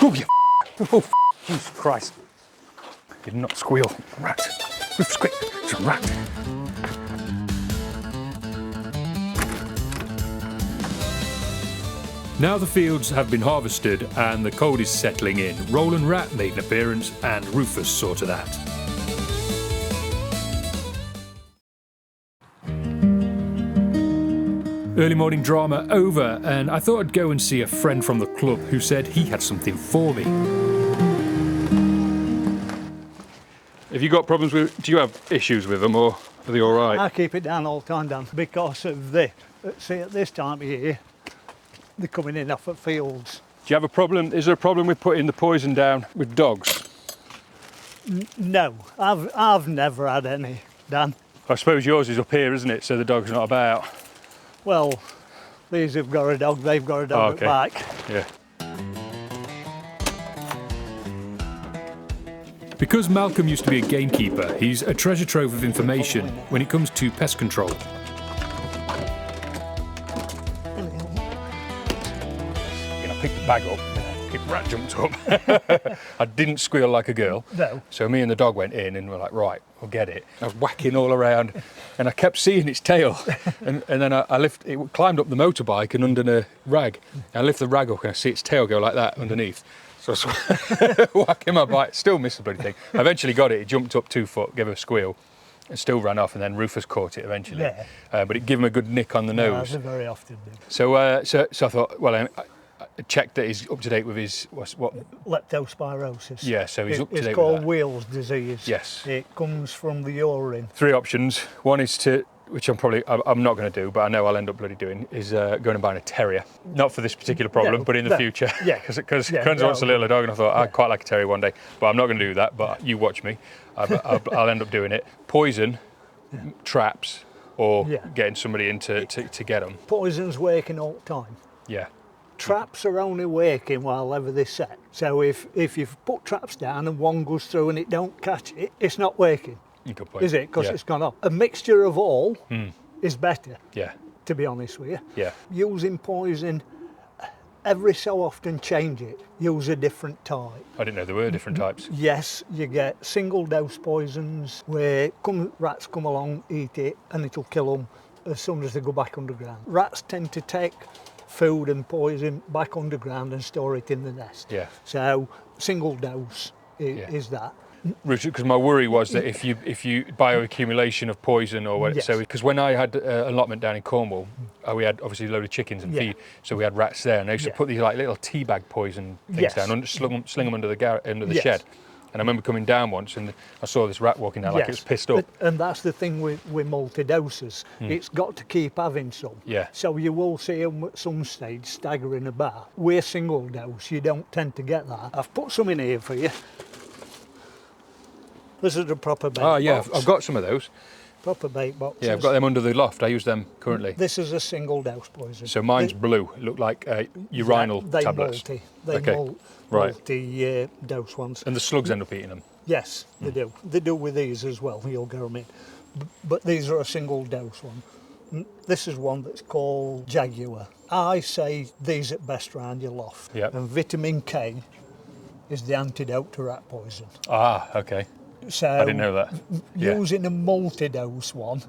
Oh, you oh, Jesus Christ. Did not squeal. Rat. Roof squeak. It's a rat. Now the fields have been harvested and the cold is settling in, Roland Rat made an appearance and Rufus saw to that. Early morning drama over, and I thought I'd go and see a friend from the club who said he had something for me. Have you got problems with, do you have issues with them, or are they all right? I keep it down all the time, Dan, because of the, see, at this time of year, they're coming in off at fields. Do you have a problem, is there a problem with putting the poison down with dogs? No, I've never had any, Dan. I suppose yours is up here, isn't it, so the dog's not about? Well, these have got a dog, they've got a dog at back. Yeah. Because Malcolm used to be a gamekeeper, he's a treasure trove of information when it comes to pest control. I picked the bag up, the rat jumped up. I didn't squeal like a girl. No. So me and the dog went in and we're like, right, we'll get it. I was whacking all around and I kept seeing its tail. And then it climbed up the motorbike and under the rag. I lift the rag up and I see its tail go like that underneath. So I was whacking my bike, still missed the bloody thing. I eventually got it, it jumped up 2 foot, gave a squeal. It still ran off, and then Rufus caught it eventually. Yeah. But it gave him a good nick on the nose. Yeah, they very often do. So I thought, well, I checked that he's up to date with his what? Leptospirosis. Yeah, so he's up to date with It's called that. Wheels disease. Yes. It comes from the urine. 3 options. One is to, which I'm not going to do, but I know I'll end up bloody doing, is going and buying a terrier. Not for this particular problem, No, but in the future. Yeah. Because Kunz wants a little dog, and I thought I'd quite like a terrier one day, but I'm not going to do that. But you watch me. I'll end up doing it. Poison, traps, or getting somebody in to get them. Poison's working all the time. Yeah. Traps are only working while ever they're set. So if you've put traps down and one goes through and it don't catch it, it's not working. Good point. Is it? Because it's gone off. A mixture of all is better. Yeah. To be honest with you. Yeah. Using poison, every so often change it. Use a different type. I didn't know there were different types. Yes, you get single dose poisons where rats come along, eat it, and it'll kill them as soon as they go back underground. Rats tend to take food and poison back underground and store it in the nest. Yeah. So single dose is that. Because my worry was that if you bioaccumulation of poison or what, so because when I had allotment down in Cornwall, we had obviously a load of chickens and feed, so we had rats there, and they used to put these like little tea bag poison things down and sling them under the shed. And I remember coming down once and I saw this rat walking down like it was pissed up. And that's the thing with multi-doses. It's got to keep having some. Yeah. So you will see them at some stage staggering about. We're single dose, you don't tend to get that. I've put some in here for you. This is a proper bait box. Oh yeah, I've got some of those. Proper bait boxes. Yeah, I've got them under the loft. I use them currently. This is a single dose poison. So mine's blue. It looked like urinal tablets. Multi dose ones. And the slugs end up eating them? Yes, they do. They do with these as well, you'll get them in. But these are a single dose one. This is one that's called Jaguar. I say these at best round your loft. Yep. And vitamin K is the antidote to rat poison. Ah, okay. So I didn't know that. Using a multi-dose one,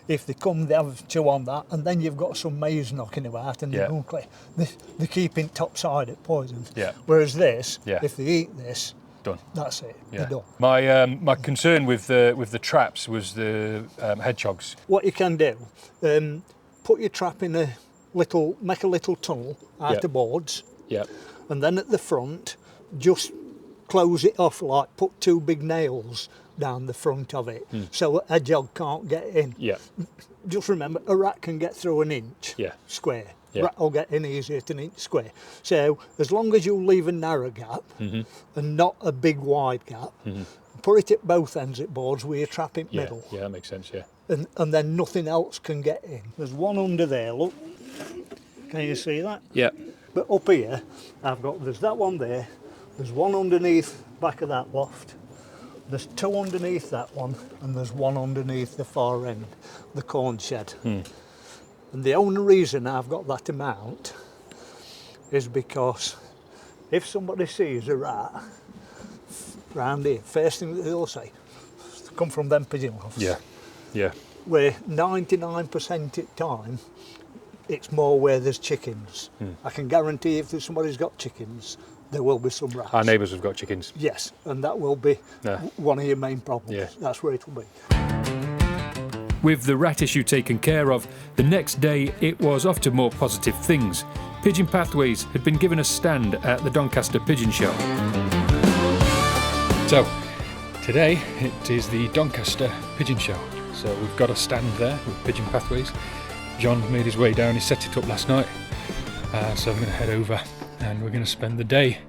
if they come, they have 2 on that, and then you've got some maize knocking about, and they're keeping topside at poison. Yeah. Whereas this, if they eat this, done. That's it. Yeah. They're done. My concern with the traps was the hedgehogs. What you can do, put your trap in make a little tunnel out the boards. Yeah. And then at the front, just close it off, like put 2 big nails down the front of it so a hedgehog can't get in. Yeah. Just remember, a rat can get through an inch square. Yeah. Rat will get in easier than an inch square. So as long as you leave a narrow gap and not a big wide gap, put it at both ends at boards with your trap in middle. Yeah, that makes sense, yeah. And then nothing else can get in. There's one under there, look. Can you see that? Yeah. But up here, there's that one there, there's one underneath back of that loft, there's 2 underneath that one, and there's 1 underneath the far end, the corn shed. And the only reason I've got that amount is because If somebody sees a rat round here, first thing that they'll say, come from them pigeon lofts. Yeah, yeah. Where 99% of the time, it's more where there's chickens. I can guarantee if there's somebody's got chickens, there will be some rats. Our neighbours have got chickens. Yes, and that will be one of your main problems. Yeah. That's where it will be. With the rat issue taken care of, the next day it was off to more positive things. Pigeon Pathways had been given a stand at the Doncaster Pigeon Show. So, today it is the Doncaster Pigeon Show. So we've got a stand there with Pigeon Pathways. John made his way down, he set it up last night. So I'm going to head over and we're going to spend the day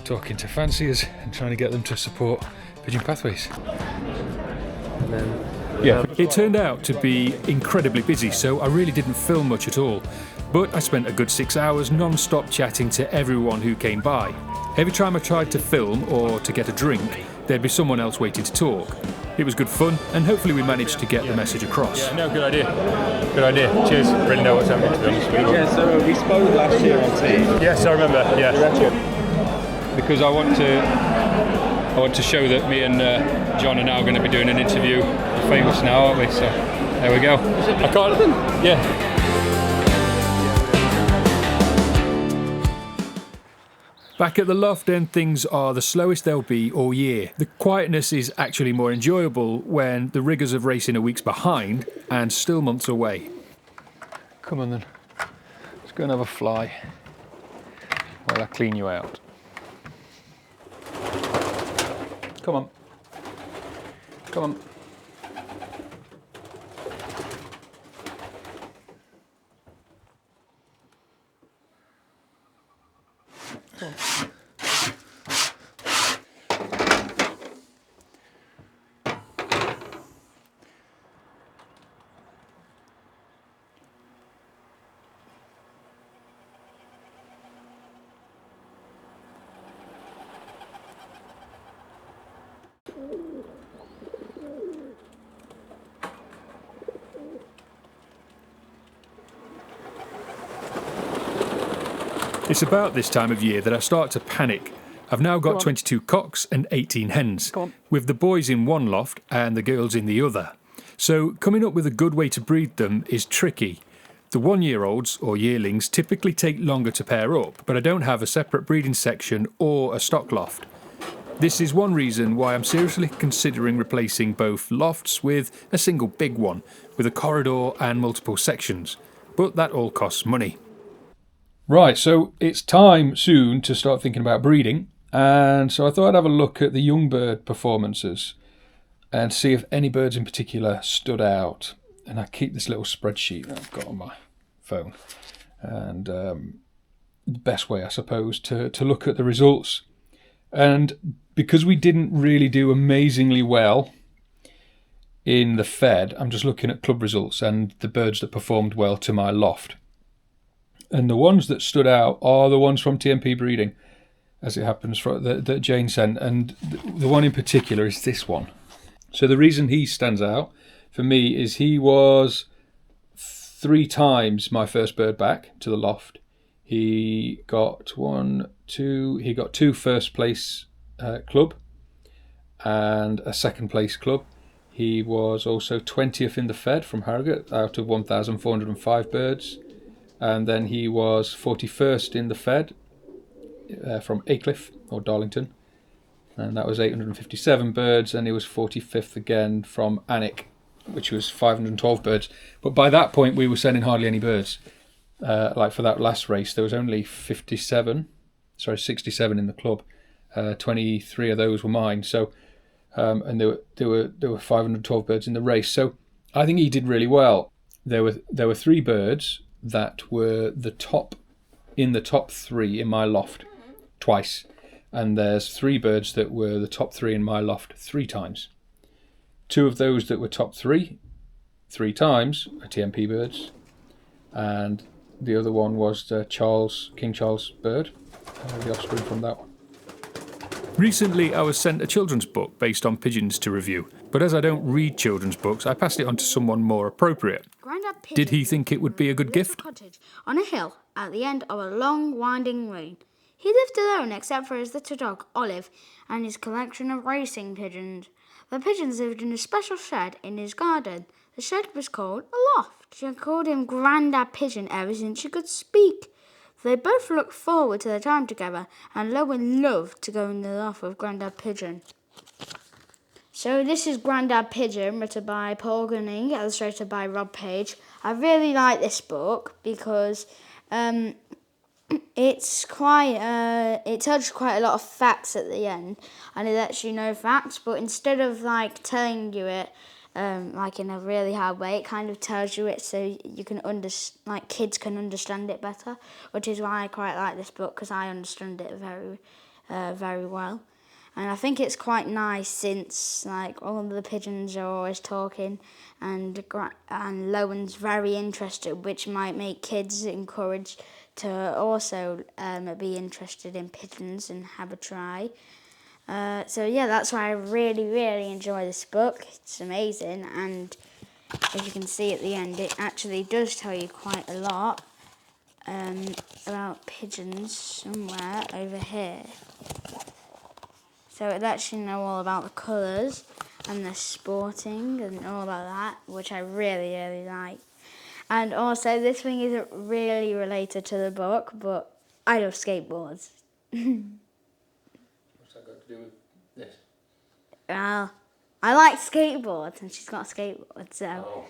talking to fanciers and trying to get them to support Pigeon Pathways. And then, yeah. It turned out to be incredibly busy, so I really didn't film much at all. But I spent a good 6 hours non-stop chatting to everyone who came by. Every time I tried to film or to get a drink, there'd be someone else waiting to talk. It was good fun, and hopefully we managed to get the message across. Yeah, no, good idea. Good idea. Cheers. Really know what's happening, to be honest with you. Yeah, so we spoke last year on TV. Yes, I remember. Yeah. Because I want to show that me and John are now going to be doing an interview. We're famous now, aren't we? So there we go. I can't. Yeah. Back at the Loft end, things are the slowest they'll be all year. The quietness is actually more enjoyable when the rigours of racing are weeks behind and still months away. Come on then. Let's go and have a fly while I clean you out. Come on. Come on. It's about this time of year that I start to panic. I've now got 22 cocks and 18 hens, with the boys in one loft and the girls in the other. So coming up with a good way to breed them is tricky. The 1-year-olds or yearlings typically take longer to pair up, but I don't have a separate breeding section or a stock loft. This is one reason why I'm seriously considering replacing both lofts with a single big one, with a corridor and multiple sections. But that all costs money. Right, so it's time soon to start thinking about breeding, and so I thought I'd have a look at the young bird performances and see if any birds in particular stood out. And I keep this little spreadsheet that I've got on my phone, and the best way, I suppose, to look at the results. And because we didn't really do amazingly well in the Fed, I'm just looking at club results and the birds that performed well to my loft. And the ones that stood out are the ones from TMP breeding, as it happens, that Jane sent. And the one in particular is this one. So the reason he stands out for me is he was 3 times my first bird back to the loft. He got 2 first place club and a second place club. He was also 20th in the Fed from Harrogate out of 1,405 birds. And then he was 41st in the Fed from Aycliffe or Darlington, and that was 857 birds. And he was 45th again from Alnwick, which was 512 birds. But by that point, we were sending hardly any birds. Like for that last race, there was only 67 in the club. 23 of those were mine. So, and there were 512 birds in the race. So I think he did really well. There were 3 birds that were the top 3 in my loft twice, and there's 3 birds that were the top 3 in my loft 3 times. 2 of those that were top 3 times are TMP birds, and the other one was the King Charles bird, the offspring from that one. Recently I was sent a children's book based on pigeons to review, but as I don't read children's books, I passed it on to someone more appropriate. Did he think it would be a good gift? Cottage on a hill at the end of a long winding lane. He lived alone except for his little dog, Olive, and his collection of racing pigeons. The pigeons lived in a special shed in his garden. The shed was called a loft. She had called him Grandad Pigeon ever since she could speak. They both looked forward to their time together, and Lowen loved to go in the loft with Grandad Pigeon. So this is Grandad Pigeon, written by Paul Gunning, illustrated by Rob Page. I really like this book because it's quite. It tells you quite a lot of facts at the end, and it lets you know facts. But instead of like telling you it, like in a really hard way, it kind of tells you it so you can like kids can understand it better. Which is why I quite like this book, because I understand it very well. And I think it's quite nice since like all of the pigeons are always talking, and Lowen's very interested, which might make kids encouraged to also be interested in pigeons and have a try. So yeah, that's why I really enjoy this book. It's amazing, and as you can see at the end, it actually does tell you quite a lot about pigeons somewhere over here. So it lets you know all about the colours and the sporting and all about that, which I really like. And also, this thing isn't really related to the book, but I love skateboards. What's that got to do with this? Well, I like skateboards, and she's got a skateboard, so... Oh.